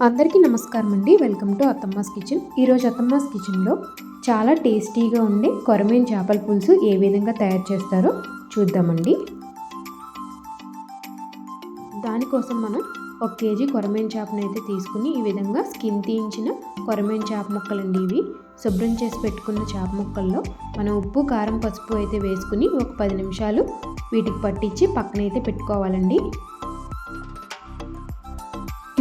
అందరికీ నమస్కారం అండి. Welcome to Athamma's kitchen. ఈరోజు అత్తమ్మాస్ కిచెన్లో చాలా టేస్టీగా ఉండే కొరమేను చేపల పులుసు ఏ విధంగా తయారు చేస్తారో చూద్దామండి. దానికోసం మనం 1 కేజీ కొరమేను చేపను అయితే తీసుకుని ఈ విధంగా స్కిన్ తీయించిన కొరమేను చేప ముక్కలండి. ఇవి శుభ్రం చేసి పెట్టుకున్న చేప ముక్కల్లో మనం ఉప్పు, కారం, పసుపు అయితే వేసుకుని ఒక 10 నిమిషాలు వీటికి పట్టించి పక్కనైతే పెట్టుకోవాలండి.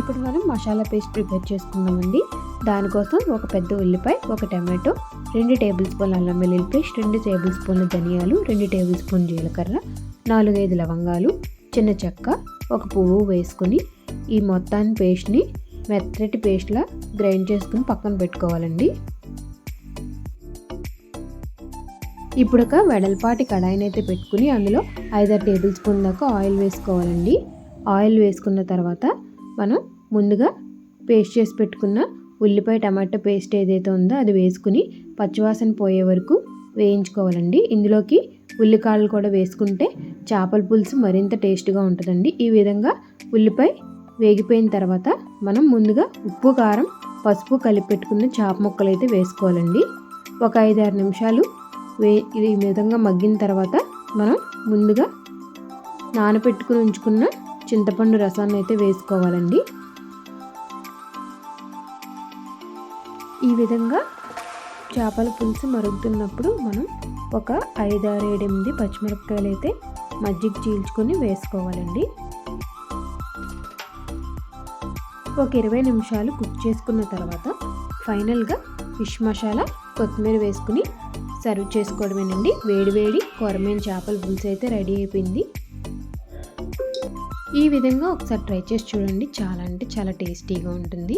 ఇప్పుడు మనం మసాలా పేస్ట్ ప్రిపేర్ చేసుకుందామండి. దానికోసం ఒక పెద్ద ఉల్లిపాయ, ఒక టమాటో, 2 టేబుల్ స్పూన్ల అల్లం వెల్లుల్లి పేస్ట్, 2 టేబుల్ స్పూన్ల ధనియాలు, 2 టేబుల్ స్పూన్ జీలకర్ర, 4-5 లవంగాలు, చిన్న చెక్క, ఒక పువ్వు వేసుకుని ఈ మొత్తాన్ని పేస్ట్ని మెత్తటి పేస్ట్లా గ్రైండ్ చేసుకుని పక్కన పెట్టుకోవాలండి. ఇప్పుడు ఒక వెడల్పాటి కడాయిని అయితే పెట్టుకుని అందులో 5-6 టేబుల్ స్పూన్ దాకా ఆయిల్ వేసుకోవాలండి. ఆయిల్ వేసుకున్న తర్వాత మనం ముందుగా పేస్ట్ చేసి పెట్టుకున్న ఉల్లిపాయ టమాటో పేస్ట్ ఏదైతే ఉందో అది వేసుకుని పచ్చివాసన పోయే వరకు వేయించుకోవాలండి. ఇందులోకి ఉల్లికాయలు కూడా వేసుకుంటే చేపల పులుసు మరింత టేస్ట్గా ఉంటుందండి. ఈ విధంగా ఉల్లిపాయ వేగిపోయిన తర్వాత మనం ముందుగా ఉప్పు, కారం, పసుపు కలిపి పెట్టుకున్న చేప ముక్కలు అయితే వేసుకోవాలండి. ఒక 5-6 నిమిషాలు ఈ విధంగా మగ్గిన తర్వాత మనం ముందుగా నానబెట్టుకుని ఉంచుకున్న చింతపండు రసాన్ని అయితే వేసుకోవాలండి. ఈ విధంగా చేపల పులుసు మరుగుతున్నప్పుడు మనం ఒక 5-6-7 పచ్చిమిరపకాయలు అయితే మజ్జిగ చీల్చుకొని వేసుకోవాలండి. ఒక 20 నిమిషాలు కుక్ చేసుకున్న తర్వాత ఫైనల్గా ఫిష్ మసాలా, కొత్తిమీర వేసుకుని సర్వ్ చేసుకోవడమేనండి. వేడివేడి కొరమేను చేపల పులుసు అయితే రెడీ అయిపోయింది. ఈ విధంగా ఒకసారి ట్రై చేసి చూడండి. చాలా అంటే చాలా టేస్టీగా ఉంటుంది.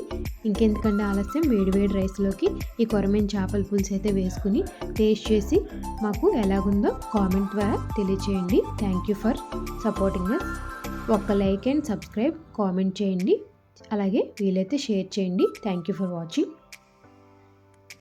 ఇంకెందుకంటే ఆలస్యం, వేడివేడి రైస్లోకి ఈ కొరమేను చేపల పులుసు అయితే వేసుకుని టేస్ట్ చేసి మాకు ఎలాగుందో కామెంట్ ద్వారా తెలియచేయండి. Thank you for supporting us. ఒక్క లైక్ అండ్ సబ్స్క్రైబ్, కామెంట్ చేయండి. అలాగే వీలైతే షేర్ చేయండి. Thank you for watching.